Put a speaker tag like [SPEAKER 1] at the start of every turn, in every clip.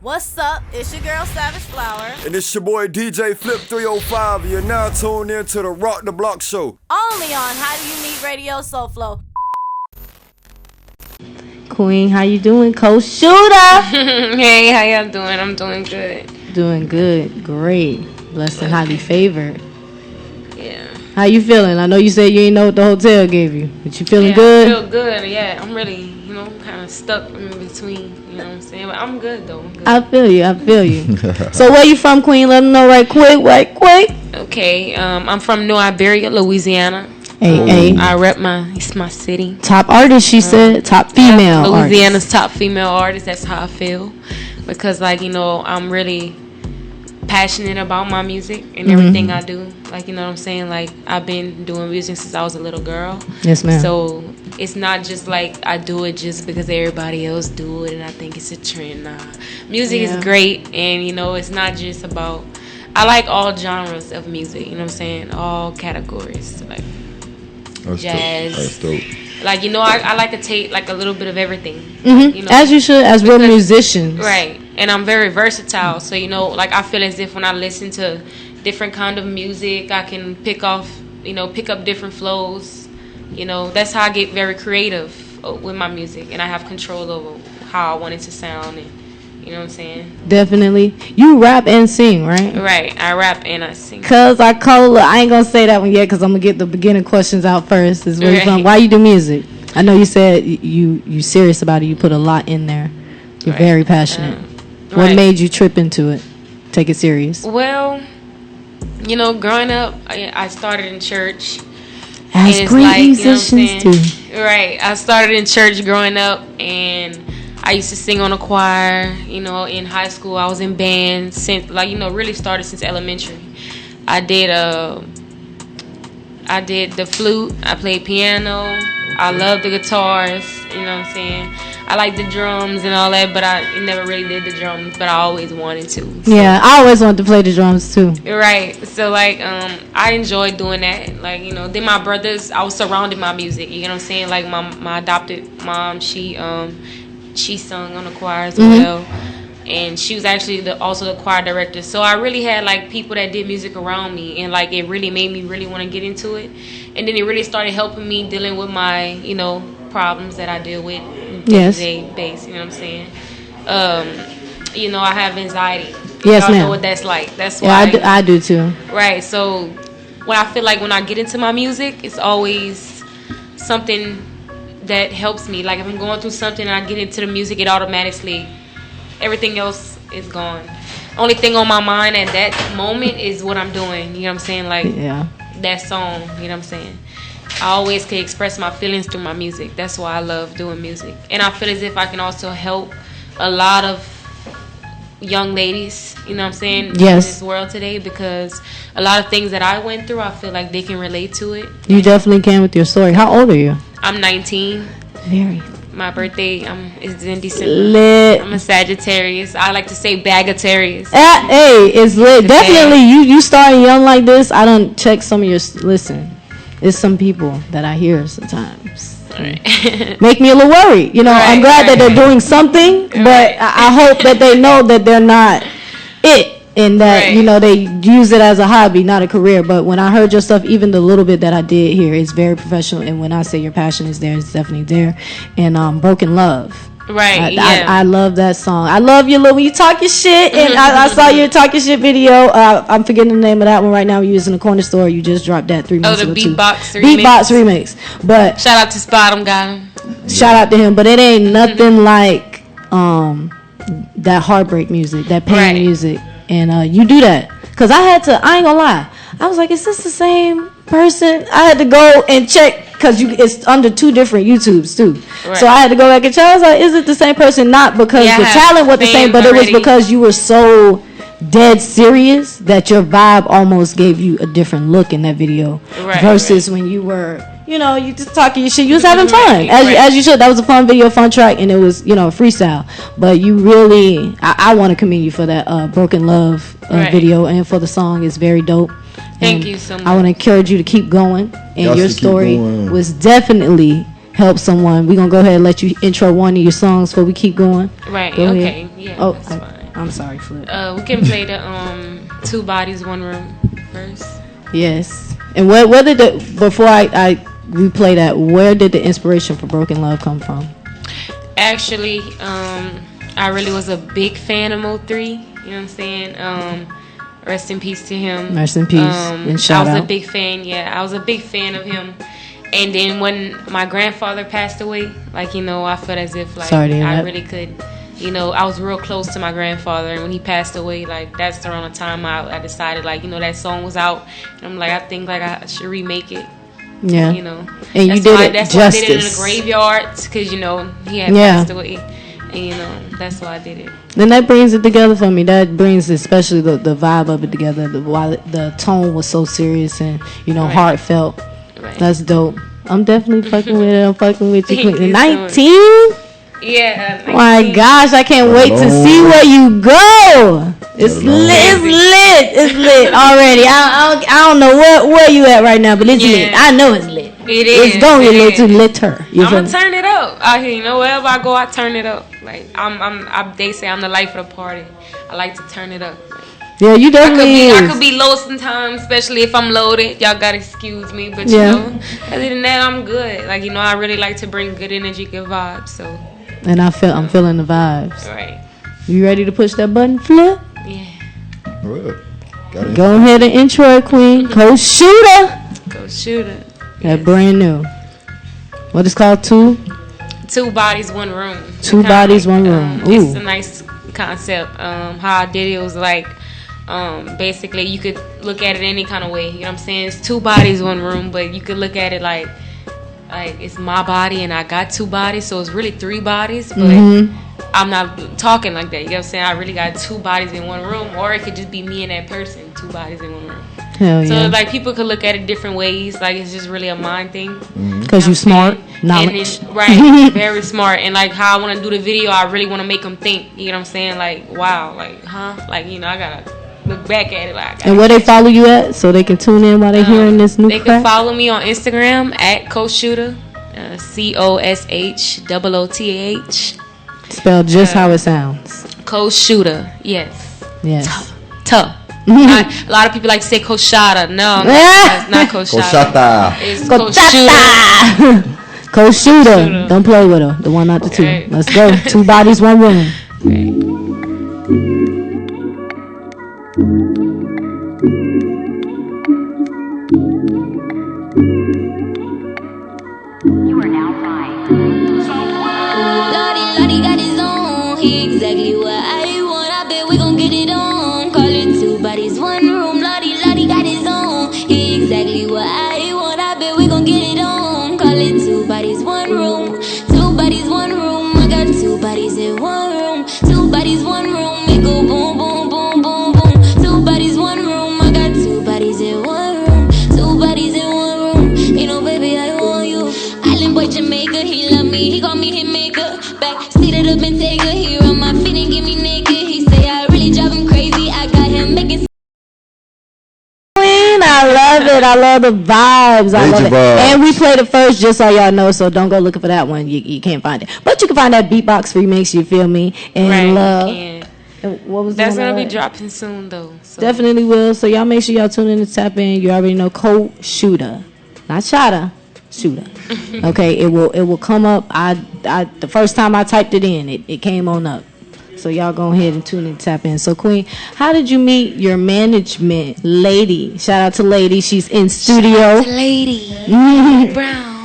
[SPEAKER 1] What's up? It's your girl Savage Flower.
[SPEAKER 2] And it's your boy DJ Flip 305. You're now tuned in to the Rock the Block Show.
[SPEAKER 1] Only on How Do You Meet Radio Soul Flow.
[SPEAKER 3] Queen, how you doing? Coshoota.
[SPEAKER 4] Hey, how y'all doing? I'm doing good.
[SPEAKER 3] Doing good. Great. Blessed and highly favored.
[SPEAKER 4] Yeah.
[SPEAKER 3] How you feeling? I know you said you ain't know what the hotel gave you, but you feeling good?
[SPEAKER 4] I feel good. Yeah, I'm really, kind of stuck in between. You know what I'm saying? But I'm good, though. I'm good.
[SPEAKER 3] I feel you. So where you from, Queen? Let them know right quick.
[SPEAKER 4] Okay. I'm from New Iberia, Louisiana.
[SPEAKER 3] Hey.
[SPEAKER 4] I rep it's my city.
[SPEAKER 3] Top artist, she said. Top female
[SPEAKER 4] Louisiana's
[SPEAKER 3] artist.
[SPEAKER 4] top female artist. That's how I feel. Because, I'm really passionate about my music and everything I do. Like, you know what I'm saying? Like, I've been doing music since I was a little girl.
[SPEAKER 3] Yes, ma'am.
[SPEAKER 4] So it's not just like I do it just because everybody else do it and I think it's a trend. Nah. Music is great, and, it's not just about... I like all genres of music, you know what I'm saying? All categories. Like,
[SPEAKER 5] That's
[SPEAKER 4] jazz.
[SPEAKER 5] That's dope.
[SPEAKER 4] Like, I like to take, like, a little bit of everything.
[SPEAKER 3] As you should, as real musicians.
[SPEAKER 4] Right. And I'm very versatile. So, like, I feel as if when I listen to different kind of music, I can pick up different flows. That's how I get very creative with my music. And I have control over how I want it to sound. And, you know what I'm saying?
[SPEAKER 3] Definitely. You rap and sing, right?
[SPEAKER 4] Right. I rap and I sing.
[SPEAKER 3] Cause I ain't gonna say that one yet, cause I'm gonna get the beginning questions out first. Is where you from? Why you do music? I know you said you serious about it. You put a lot in there. You're very passionate. What made you trip into it? Take it serious.
[SPEAKER 4] Well, growing up, I started in church.
[SPEAKER 3] As great musicians do.
[SPEAKER 4] Right. I started in church growing up, and I used to sing on a choir. In high school, I was in bands since, really started since elementary. I did the flute. I played piano. I love the guitars. You know what I'm saying? I like the drums and all that, but I never really did the drums. But I always wanted to. So.
[SPEAKER 3] Yeah, I always wanted to play the drums too.
[SPEAKER 4] Right. So I enjoyed doing that. Then my brothers, I was surrounded by music. You know what I'm saying? Like my adopted mom, she sung on the choir as well, and she was actually also the choir director. So I really had people that did music around me, and it really made me really want to get into it. And then it really started helping me dealing with my problems that I deal with day-to-day base. You know what I'm saying? I have anxiety.
[SPEAKER 3] Yes,
[SPEAKER 4] Y'all
[SPEAKER 3] ma'am.
[SPEAKER 4] know what that's like. That's why
[SPEAKER 3] I do too.
[SPEAKER 4] Right. So when I feel like when I get into my music, it's always something that helps me. Like if I'm going through something and I get into the music, it automatically, everything else is gone. Only thing on my mind at that moment is what I'm doing. You know what I'm saying? That song. You know what I'm saying? I always can express my feelings through my music. That's why I love doing music. And I feel as if I can also help a lot of young ladies, you know what I'm saying, in this world today, because a lot of things that I went through, I feel like they can relate to it.
[SPEAKER 3] You definitely can with your story. How old are you?
[SPEAKER 4] I'm 19.
[SPEAKER 3] Very.
[SPEAKER 4] My birthday is in December.
[SPEAKER 3] Lit.
[SPEAKER 4] I'm a Sagittarius. I like to say Bagatarius.
[SPEAKER 3] Hey, it's lit. Definitely, you starting young like this. I don't check some of your. Listen, it's some people that I hear sometimes. Make me a little worried. I'm glad that they're doing something, but I hope that they know that they're not it. And that, they use it as a hobby, not a career. But when I heard your stuff, even the little bit that I did here, it's very professional. And when I say your passion is there, it's definitely there. And Broken Love.
[SPEAKER 4] Right,
[SPEAKER 3] I love that song. I love your when you talk your shit. And I saw your talk your shit video. I'm forgetting the name of that one right now. We're using the corner store. You just dropped that 3 months ago.
[SPEAKER 4] Oh, the Beatbox
[SPEAKER 3] remix. Beatbox remix. But
[SPEAKER 4] shout out to Spot, got him.
[SPEAKER 3] Shout out to him. But it ain't nothing like that heartbreak music, that pain music. And you do that. Because I ain't gonna lie. I was like, is this the same person? I had to go and check, because it's under 2 different YouTubes too. Right. So I had to go back and check. I was like, is it the same person? Not because the talent was the same, but it was because you were so dead serious that your vibe almost gave you a different look in that video. Versus when you were, you just talking your shit. You was having fun, as you should. That was a fun video, fun track, and it was, a freestyle. But you really, I want to commend you for that Broken Love video, and for the song. It's very dope.
[SPEAKER 4] Thank you so much.
[SPEAKER 3] I want to encourage you to keep going, and your story was definitely help someone. We're gonna go ahead and let you intro one of your songs before we keep going.
[SPEAKER 4] Right.
[SPEAKER 3] Go
[SPEAKER 4] okay.
[SPEAKER 3] Ahead.
[SPEAKER 4] Yeah. That's fine.
[SPEAKER 3] I'm sorry, Flip.
[SPEAKER 4] We can play the Two Bodies, One Room first.
[SPEAKER 3] Yes. And where did before we play that, where did the inspiration for Broken Love come from?
[SPEAKER 4] Actually, I really was a big fan of Mo 3. You know what I'm saying? Rest in peace to him.
[SPEAKER 3] Rest in peace. And shout out.
[SPEAKER 4] I was a big fan. Yeah, I was a big fan of him. And then when my grandfather passed away, like, you know, I felt as if, like, I really could, you know, I was real close to my grandfather. And when he passed away, like, that's around the time I decided, like, you know, that song was out. And I'm like, I think, like, I should remake it.
[SPEAKER 3] Yeah.
[SPEAKER 4] You know.
[SPEAKER 3] And you did it
[SPEAKER 4] that's
[SPEAKER 3] justice.
[SPEAKER 4] why I did it in the graveyard, because, you know, he had passed away. And, you know, that's why I did it.
[SPEAKER 3] Then that brings it together for me. That brings especially the vibe of it together. While the tone was so serious and, you know, heartfelt. Right. That's dope. I'm definitely fucking with it. I'm fucking with you. 19?
[SPEAKER 4] Yeah. 19.
[SPEAKER 3] My gosh, I can't wait to see where you go. It's lit already. I don't know where you at right now, but it's lit. I know it's lit.
[SPEAKER 4] It is.
[SPEAKER 3] It's going to get lit to lit her.
[SPEAKER 4] I'm gonna turn it up. Out here, you know, wherever I go, I turn it up. Like they say I'm the life of the party. I like to turn it up.
[SPEAKER 3] Yeah, you definitely.
[SPEAKER 4] I could be low sometimes, especially if I'm loaded. Y'all gotta excuse me, but you know, other than that, I'm good. Like, you know, I really like to bring good energy, good vibes. So. And
[SPEAKER 3] I'm feeling the vibes.
[SPEAKER 4] Right.
[SPEAKER 3] You ready to push that button, Flip?
[SPEAKER 4] Yeah.
[SPEAKER 3] Go ahead and intro it, Queen. Coshoota.
[SPEAKER 4] Coshoota.
[SPEAKER 3] That brand new. What is called Two
[SPEAKER 4] Bodies, One Room.
[SPEAKER 3] Two Bodies, One Room.
[SPEAKER 4] It's a nice concept. How I did it was like, basically you could look at it any kind of way. You know what I'm saying? It's two bodies, one room, but you could look at it like it's my body and I got two bodies, so it's really three bodies, but I'm not talking like that. You know what I'm saying? I really got two bodies in one room, or it could just be me and that person, two bodies in one room.
[SPEAKER 3] Hell yeah.
[SPEAKER 4] So like people could look at it different ways. Like it's just really a mind thing.
[SPEAKER 3] Because you smart, knowledge.
[SPEAKER 4] Then, right, very smart. And like how I want to do the video, I really want to make them think. You know what I'm saying? Like, wow, like, huh? Like, you know, I gotta look back at it. Like,
[SPEAKER 3] and where they follow you at, so they can tune in while they're hearing this new.
[SPEAKER 4] They can follow me on Instagram at Coshoota, COSHOOTAH.
[SPEAKER 3] Spelled just how it sounds.
[SPEAKER 4] Coshoota, yes.
[SPEAKER 3] Yes.
[SPEAKER 4] Tuh. A lot of people like to say Coshoota. No, it's not Coshoota. It's Coshoota.
[SPEAKER 3] Coshoota. Don't play with her. The one, not the two.
[SPEAKER 4] Right.
[SPEAKER 3] Let's go. Two bodies, one room.
[SPEAKER 5] You are now live. Lottie got his own. He exactly what I want. I bet we gon' get it on. Call it two bodies, one room. Lottie got his own. He exactly what I want. I bet we gon' get it on. Call it two bodies, one room. Two bodies, one room. I got two bodies in one room. Two bodies, one room. It go boom, boom, boom, boom, boom. Two bodies, one room. I got two bodies in one room. Two bodies in one room. You know, baby, I want you. Island boy Jamaica, he love me. He call me hit maker. Back seated up and take a He on my feet and give me naked. He say I really drive him crazy. I got him making.
[SPEAKER 3] I love it. I love the vibes. I love it. And we played it first, just so y'all know. So don't go looking for that one. You can't find it, but you can find that beatbox remix. You feel me? And love. And what was
[SPEAKER 4] that's gonna be dropping soon though. So.
[SPEAKER 3] Definitely will. So y'all make sure y'all tune in and tap in. You already know Coshoota, not Shotta. Shooter. Okay, it will come up. I the first time I typed it in, it came on up. So y'all go ahead and tune in and tap in. So Queen, how did you meet your management lady? Shout out to Lady. She's in studio.
[SPEAKER 4] Shout out to Lady Brown.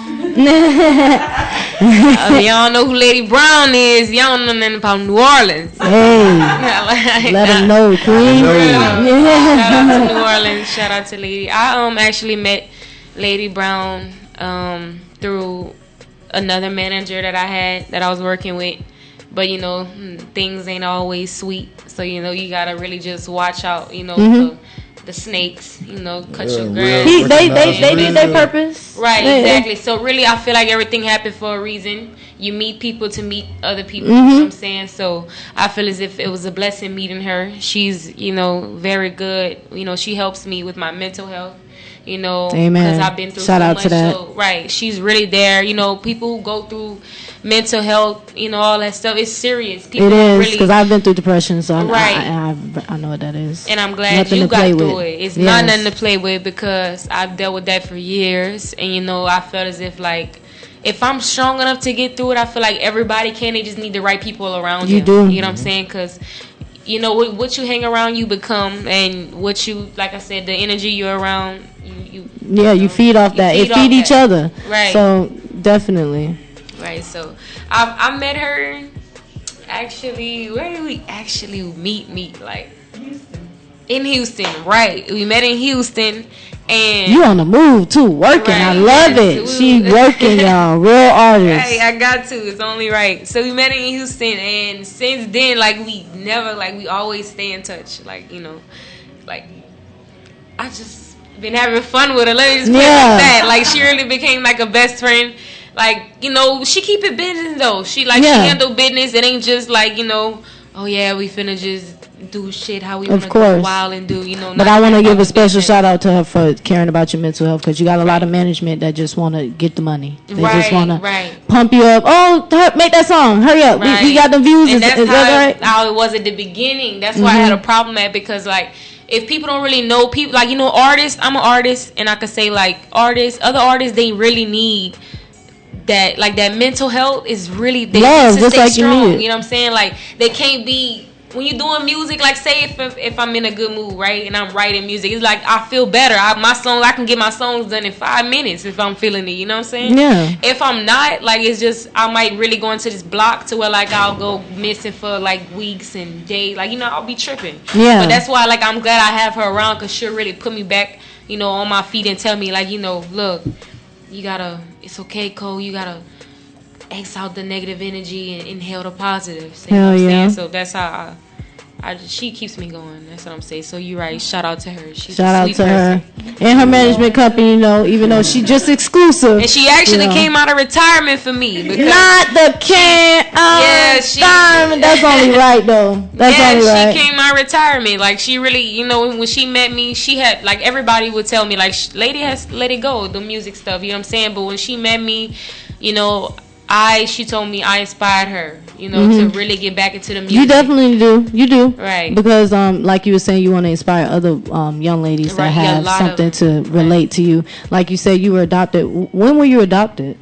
[SPEAKER 4] Y'all know who Lady Brown is. Y'all don't know nothing about New Orleans.
[SPEAKER 3] Hey, let them know, Queen.
[SPEAKER 4] Shout out to New Orleans. Shout out to Lady. I actually met Lady Brown through another manager that I had that I was working with, but you know things ain't always sweet, so you know you gotta really just watch out, you know, the snakes, you know, cut your grass.
[SPEAKER 3] They did their purpose,
[SPEAKER 4] right? Exactly. So really, I feel like everything happened for a reason. You meet people to meet other people. You know what I'm saying? So I feel as if it was a blessing meeting her. She's, you know, very good. You know, she helps me with my mental health. You know, because I've been through
[SPEAKER 3] Shout
[SPEAKER 4] so
[SPEAKER 3] out
[SPEAKER 4] much.
[SPEAKER 3] To that.
[SPEAKER 4] So, right, she's really there. You know, people who go through mental health, all that stuff. It's serious. People
[SPEAKER 3] it is,
[SPEAKER 4] really,
[SPEAKER 3] because I've been through depression, so
[SPEAKER 4] right.
[SPEAKER 3] I know what that is.
[SPEAKER 4] And I'm glad
[SPEAKER 3] nothing
[SPEAKER 4] you got through
[SPEAKER 3] with.
[SPEAKER 4] it. It's not nothing to play with, because I've dealt with that for years. And, I felt as if, like, if I'm strong enough to get through it, I feel like everybody can. They just need the right people around you.
[SPEAKER 3] You do.
[SPEAKER 4] You know what I'm saying? Because, what you hang around, you become. And what you, like I said, the energy you're around,
[SPEAKER 3] you feed off that. It feed each other.
[SPEAKER 4] Right.
[SPEAKER 3] So, definitely.
[SPEAKER 4] Right. So, I met her, actually, where did we actually meet? Like, in Houston. Right. We met in Houston. And
[SPEAKER 3] you on the move too, working. Right, I love it. She working, y'all, real artist.
[SPEAKER 4] Right, I got to. It's only right. So we met in Houston, and since then, like, we never, like, we always stay in touch. Like, like, I just been having fun with her. Let me just put it like that. Like, she really became like a best friend. Like, she keep it business though. She she handle business. It ain't just like, oh yeah, we finna just do shit how we want to go wild and do,
[SPEAKER 3] But I want to give a special shout out to her for caring about your mental health, because you got a lot of management that just want to get the money. They just want to pump you up. Oh, make that song. Hurry up. We got the views.
[SPEAKER 4] And that's how it was at the beginning. That's why I had a problem at, because, like, if people don't really know people, like, artists, I'm an artist, and I could say, like, other artists, they really need that, like, that mental health is really, they
[SPEAKER 3] love,
[SPEAKER 4] to
[SPEAKER 3] just
[SPEAKER 4] stay
[SPEAKER 3] like
[SPEAKER 4] strong.
[SPEAKER 3] You need it.
[SPEAKER 4] You know what I'm saying? Like, they can't be, when you're doing music, like, say if I'm in a good mood, right, and I'm writing music, it's like I feel better. I can get my songs done in 5 minutes if I'm feeling it. You know what I'm saying?
[SPEAKER 3] Yeah.
[SPEAKER 4] If I'm not, like, it's just I might really go into this block to where, like, I'll go missing for, like, weeks and days. Like, I'll be tripping.
[SPEAKER 3] Yeah.
[SPEAKER 4] But that's why, like, I'm glad I have her around, because she'll really put me back, on my feet and tell me, like, look, you gotta. It's okay, Cole. You gotta X out the negative energy and inhale the positive. So,
[SPEAKER 3] Hell yeah.
[SPEAKER 4] So that's how she keeps me going. That's what I'm saying. So you're right. Shout out to her. She's
[SPEAKER 3] Shout
[SPEAKER 4] a
[SPEAKER 3] out
[SPEAKER 4] sweet
[SPEAKER 3] to
[SPEAKER 4] person.
[SPEAKER 3] her and her management company. Even though she just exclusive,
[SPEAKER 4] and she actually came out of retirement for me.
[SPEAKER 3] Not the retirement. That's only right though. That's only right.
[SPEAKER 4] She came out of retirement. Like, she really, when she met me, she had, like, everybody would tell me, like, lady has let it go, the music stuff. You know what I'm saying? But when she met me, she told me I inspired her, to really get back into the music.
[SPEAKER 3] You definitely do. You do.
[SPEAKER 4] Right.
[SPEAKER 3] Because, like you were saying, you want to inspire other young ladies that have something to relate to you. Like you said, you were adopted. When were you adopted?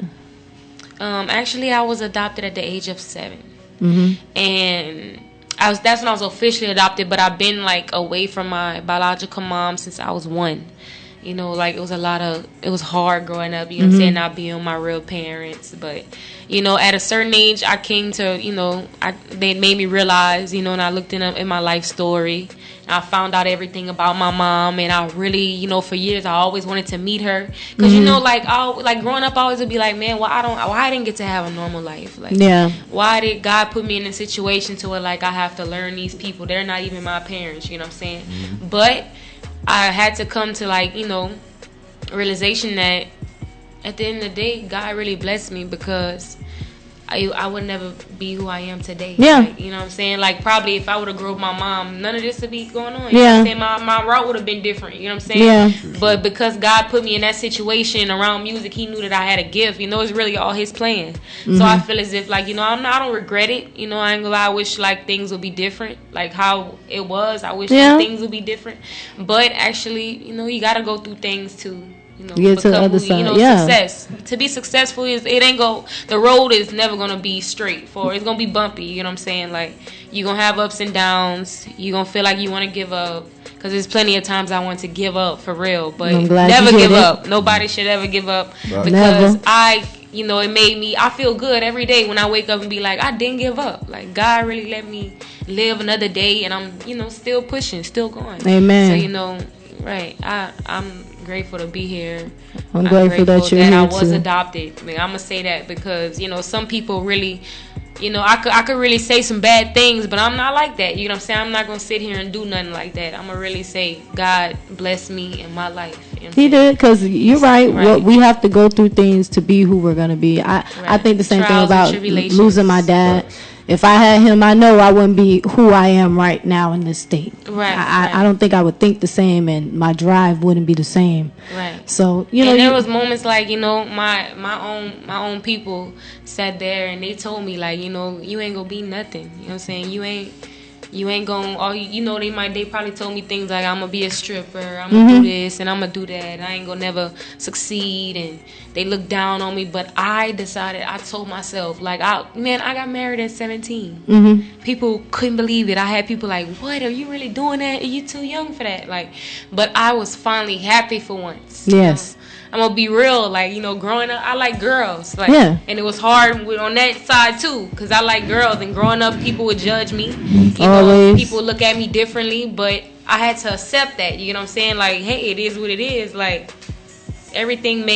[SPEAKER 4] Actually, I was adopted at the age of 7.
[SPEAKER 3] Mm-hmm.
[SPEAKER 4] And that's when I was officially adopted, but I've been, like, away from my biological mom since I was 1. Like, it was hard growing up, you know what I'm saying, not being with my real parents. But, at a certain age, I came to, they made me realize, and I looked in my life story, and I found out everything about my mom, and I really, for years, I always wanted to meet her. Because, like, growing up, I always would be like, man, why I didn't get to have a normal life? Like, why did God put me in a situation to where, like, I have to learn these people? They're not even my parents, you know what I'm saying? But I had to come to, like, realization that at the end of the day, God really blessed me, because I would never be who I am today.
[SPEAKER 3] Yeah.
[SPEAKER 4] Like, you know what I'm saying? Like, probably if I would have grown up with my mom, none of this would be going on. You know what I'm saying? My route would have been different. You know what I'm saying?
[SPEAKER 3] Yeah.
[SPEAKER 4] But because God put me in that situation around music, He knew that I had a gift. It's really all His plan. So I feel as if, like, I don't regret it. I ain't gonna lie. I wish, like, things would be different. Like how it was. I wish things would be different. But actually, you gotta go through things too.
[SPEAKER 3] Get to the other side.
[SPEAKER 4] Success. To be successful the road is never gonna be straight forward. It's gonna be bumpy. You know what I'm saying? Like, you're gonna have ups and downs. You're gonna feel like you want to give up. Because there's plenty of times I want to give up, for real. But never give up. Nobody should ever give up. Right. Because it made me, I feel good every day when I wake up and be like, I didn't give up. Like, God really let me live another day, and I'm, still pushing, still going.
[SPEAKER 3] Amen.
[SPEAKER 4] So, right. I'm grateful to be here.
[SPEAKER 3] I'm grateful that you're here
[SPEAKER 4] I was
[SPEAKER 3] too.
[SPEAKER 4] adopted. I mean, I'm gonna say that because some people really, I could really say some bad things, but I'm not like that. You know what I'm saying? I'm not gonna sit here and do nothing like that. I'm gonna really say God bless me in my life.
[SPEAKER 3] He did, because you're right. Well, we have to go through things to be who we're gonna be. I think the same thing about losing my dad. if I had him, I know I wouldn't be who I am right now in this state.
[SPEAKER 4] Right.
[SPEAKER 3] I don't think I would think the same, and my drive wouldn't be the same.
[SPEAKER 4] Right.
[SPEAKER 3] So you know,
[SPEAKER 4] and there was moments like, you know, my own people sat there and they told me like, you know, you ain't gonna be nothing. You know what I'm saying? You ain't gonna, they probably told me things like, I'm gonna be a stripper, I'm gonna do this, and I'm gonna do that, I ain't gonna never succeed, and they looked down on me, but I told myself, like, I got married at 17. People couldn't believe it. I had people like, what, are you really doing that? Are you too young for that? Like, but I was finally happy for once.
[SPEAKER 3] Yes.
[SPEAKER 4] I'm gonna be real, like, you know, growing up, I like girls, like,
[SPEAKER 3] yeah.
[SPEAKER 4] And it was hard on that side too, cause I like girls, and growing up, people would judge me, you know, people would look at me differently, but I had to accept that, you know what I'm saying? Like, hey, it is what it is, like, everything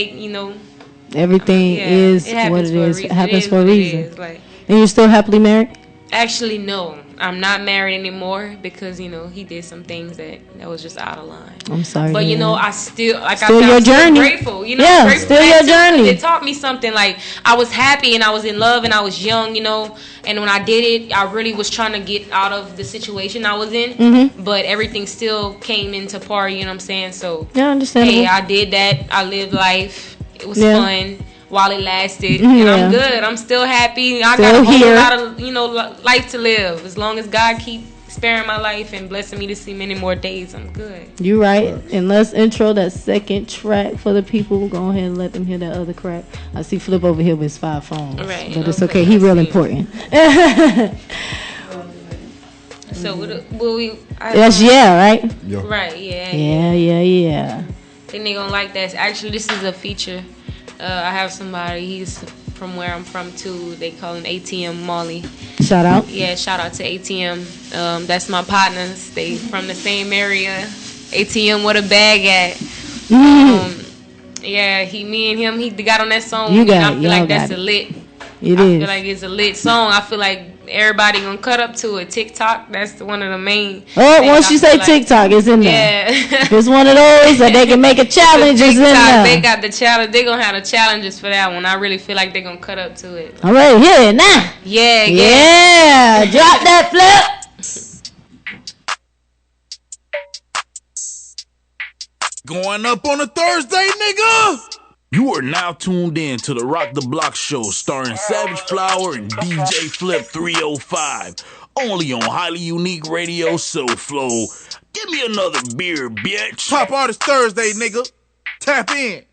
[SPEAKER 3] everything is what it is. It happens for a reason.
[SPEAKER 4] Like,
[SPEAKER 3] and you're still happily married?
[SPEAKER 4] Actually, no. I'm not married anymore because, you know, he did some things that was just out of line.
[SPEAKER 3] I'm sorry.
[SPEAKER 4] But, you know, I still, like
[SPEAKER 3] still
[SPEAKER 4] I said,
[SPEAKER 3] your
[SPEAKER 4] I'm
[SPEAKER 3] journey.
[SPEAKER 4] Still grateful. You know,
[SPEAKER 3] yeah,
[SPEAKER 4] grateful
[SPEAKER 3] still your journey.
[SPEAKER 4] It taught me something. Like, I was happy and I was in love and I was young, you know. And when I did it, I really was trying to get out of the situation I was in. But everything still came into par, you know what I'm saying? So,
[SPEAKER 3] yeah, understandable.
[SPEAKER 4] Hey, I did that. I lived life. It was fun while it lasted, and I'm good. I'm still happy. I got a whole lot of, you know, life to live. As long as God keep sparing my life and blessing me to see many more days, I'm good.
[SPEAKER 3] You right. And let's intro that second track for the people. Go ahead and let them hear that other crack. I see Flip over here with his 5 phones,
[SPEAKER 4] right?
[SPEAKER 3] But it's okay. He real important.
[SPEAKER 4] So will we?
[SPEAKER 3] That's right.
[SPEAKER 4] Right. Yeah.
[SPEAKER 3] Yeah.
[SPEAKER 4] Think they gonna like that. Actually, this is a feature. I have somebody, he's from where I'm from too. They call him ATM Molly. Shout out. Yeah, shout out to ATM. That's my partners. They from the same area. ATM, what a bag at. Yeah, me and him, he got on that song. I feel like that's a lit. I feel like it's a lit song. I feel like everybody gonna cut up to it. TikTok, that's one of the main.
[SPEAKER 3] Oh, once you say TikTok, it's in there. Yeah. It's one of those that they can make a challenge. It's in there.
[SPEAKER 4] They got the challenge. They gonna have the challenges for that one. I really feel like they gonna cut up to it.
[SPEAKER 3] All right, here now. Yeah. Drop that Flip.
[SPEAKER 6] Going up on a Thursday, nigga. You are now tuned in to the Rock the Block show starring Savage Flower and DJ Flip 305. Only on Highly Unique Radio Soul Flow. Give me another beer, bitch.
[SPEAKER 7] Top Artist Thursday, nigga. Tap in.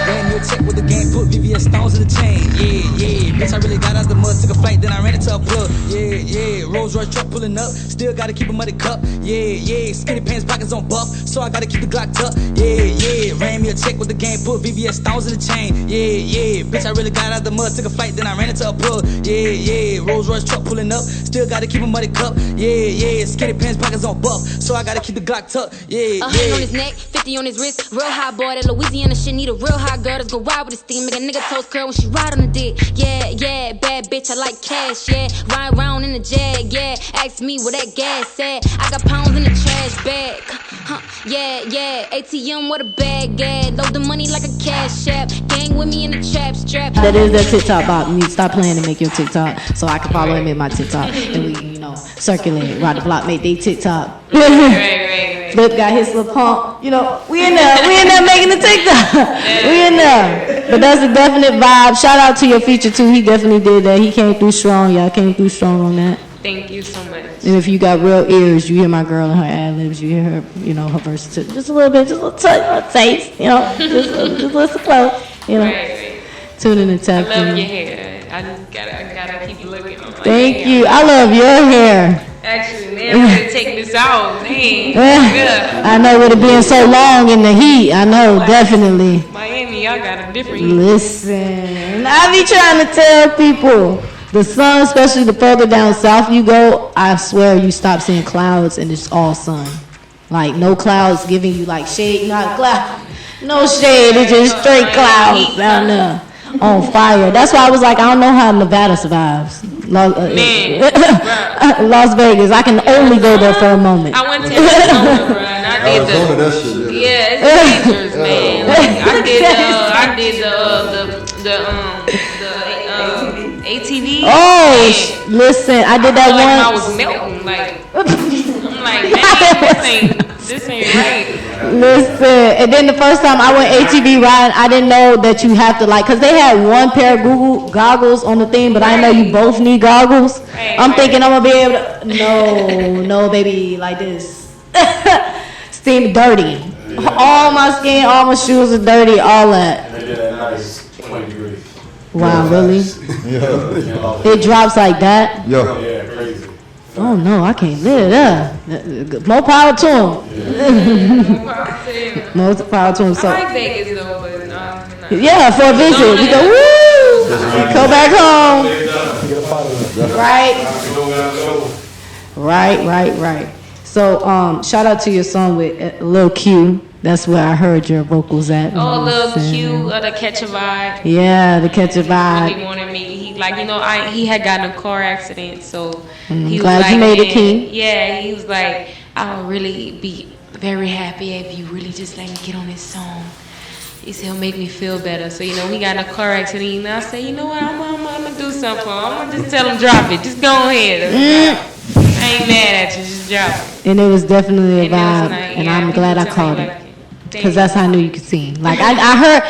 [SPEAKER 8] Ran me a check with the game, put VVS stones in the chain. Yeah. Bitch, I really got out the mud, took a flight, then I ran into a plug. Yeah. Rolls Royce truck pulling up, still gotta keep a muddy cup. Yeah. Skinny pants, pockets on buff, so I gotta keep the Glock tucked. Yeah. Ran me a check with the game, put VVS stones in the chain. Yeah. Bitch, I really got out the mud, took a flight, then I ran into a plug. Yeah. Rolls Royce truck pulling up, still gotta keep a muddy cup. Yeah. Skinny pants, pockets on buff, so I gotta keep the Glock tucked. Yeah.
[SPEAKER 5] 100 on his neck, 50 on his wrist, real high boy. That Louisiana shit need a real high girl that's gon' ride with this thing. Make a nigga toast curl when she ride on the dick. Yeah, bad bitch, I like cash, yeah. Ride around in the Jag, yeah. Ask me where that gas at. I got pounds in the trash bag. Yeah. ATM, what a bag, yeah. Load the money like a cash app. Gang with me in the trap strap.
[SPEAKER 3] That is that TikTok bot. Me stop playing to make your TikTok so I can follow him in my TikTok and we can, circulate. Rock the Block make they TikTok.
[SPEAKER 4] Right.
[SPEAKER 3] Flip got his little pump. We in there making the TikTok. We in there. But that's a definite vibe. Shout out to your feature too. He definitely did that. He came through strong. Y'all came through strong on that.
[SPEAKER 4] Thank you so much.
[SPEAKER 3] And if you got real ears, you hear my girl and her ad-libs, you hear her, her verses too. Just a little bit, just a little touch, a little taste, just listen close,
[SPEAKER 4] Right.
[SPEAKER 3] Tune in and tap in.
[SPEAKER 4] I love your hair. I just gotta keep looking.
[SPEAKER 3] Thank you. I love your hair.
[SPEAKER 4] Actually, man, I'm gonna take this out. Dang.
[SPEAKER 3] I know with it being so long in the heat. I know, definitely.
[SPEAKER 4] Miami, y'all got a different.
[SPEAKER 3] Listen, I be trying to tell people. The sun, especially the further down south you go, I swear you stop seeing clouds and it's all sun. Like no clouds giving you like shade, not cloud. No shade, it's just straight clouds down there on fire. That's why I was like, I don't know how Nevada survives. Las Vegas, I can only go there for a moment.
[SPEAKER 4] I went to Arizona, bro, and I did it's dangerous, man. Like, I did ATV.
[SPEAKER 3] Oh, listen, I did that
[SPEAKER 4] like I
[SPEAKER 3] once.
[SPEAKER 4] was melting. Like I'm like, man, this ain't right.
[SPEAKER 3] Listen, and then the first time I went ATV riding, I didn't know that you have to cause they had one pair of goggles on the thing, but I know you both need goggles. I'm thinking I'm gonna be able to. No, baby, like this. Steam dirty. All my skin, all my shoes are dirty, all that.
[SPEAKER 9] And they did that nice 20 degrees.
[SPEAKER 3] Wow, really?
[SPEAKER 2] Yeah.
[SPEAKER 3] It drops like that?
[SPEAKER 2] Yeah.
[SPEAKER 9] Yeah, crazy.
[SPEAKER 3] Oh no, I can't live that. More power to them. More power to them. So,
[SPEAKER 4] I like Vegas though, but no.
[SPEAKER 3] yeah, for a visit. We go, woo! Go back home. Right. So, shout out to your song with Lil Q. That's where I heard your vocals at.
[SPEAKER 4] Oh, Lil Q, the Catch a Vibe.
[SPEAKER 3] Yeah, the Catch a Vibe.
[SPEAKER 4] He really wanted me. He had gotten a car accident, so he
[SPEAKER 3] glad
[SPEAKER 4] was
[SPEAKER 3] you
[SPEAKER 4] like,
[SPEAKER 3] made it, King.
[SPEAKER 4] Yeah, he was like, I'll really be very happy if you really just let me get on this song. He said he'll make me feel better. So, he got in a car accident, and I said, you know what, I'm gonna do something for him. I'm gonna just tell him drop it. Just go ahead. I ain't mad at you, just drop it.
[SPEAKER 3] And it was definitely a vibe,
[SPEAKER 4] nice.
[SPEAKER 3] and
[SPEAKER 4] Yeah,
[SPEAKER 3] I'm glad I caught
[SPEAKER 4] like
[SPEAKER 3] it. Because that's how I knew you could sing. Like, I heard,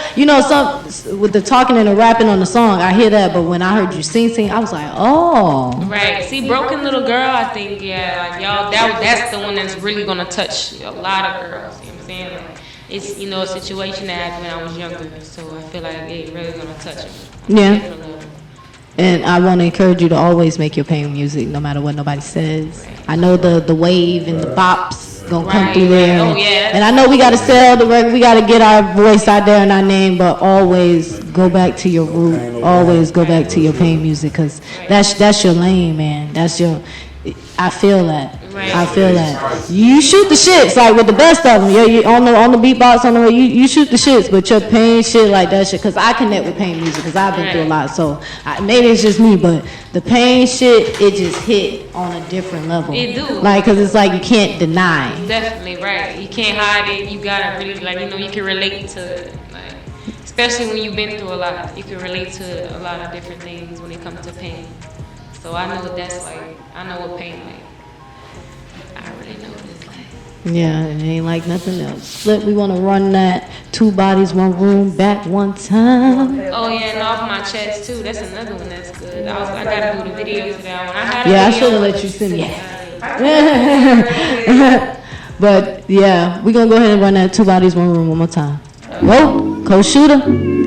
[SPEAKER 3] some with the talking and the rapping on the song, I hear that, but when I heard you sing, I was like, oh.
[SPEAKER 4] Right. See, Broken Little Girl, I think, like y'all, that's the one that's really going to touch a lot of girls. You know what I'm saying? Like, it's, a situation that happened when I was younger, so I feel like it's really going to touch me.
[SPEAKER 3] Yeah. And I want to encourage you to always make your pain music, no matter what nobody says. Right. I know the wave and the bops gonna come through there.
[SPEAKER 4] Oh, yeah.
[SPEAKER 3] And I know we gotta sell the record, we gotta get our voice out there and our name, but always go back to your root. Always go back to your pain music, because that's your lane, man. I feel that. I feel that. You shoot the shits like with the best of them. You on the beatbox on the way. You shoot the shits, but your pain shit like that shit. Cause I connect with pain music, cause I've been through a lot. So maybe it's just me, but the pain shit, it just hit on a different level.
[SPEAKER 4] It do.
[SPEAKER 3] Like, cause it's like you can't deny.
[SPEAKER 4] Definitely right. You can't hide it. You gotta really you can relate to it. Like, especially when you've been through a lot, you can relate to a lot of different things when it comes to pain. So I know what that's like. I know what pain like. I really know what it's like.
[SPEAKER 3] Yeah, it ain't like nothing else. Flip, we want to run that 2 bodies, 1 room back one time.
[SPEAKER 4] Oh yeah, and off my chest too. That's another one that's good. I gotta do the video for that one.
[SPEAKER 3] I should have let you send me. But yeah, we gonna go ahead and run that 2 bodies, 1 room one more time. Whoa, Coshoota.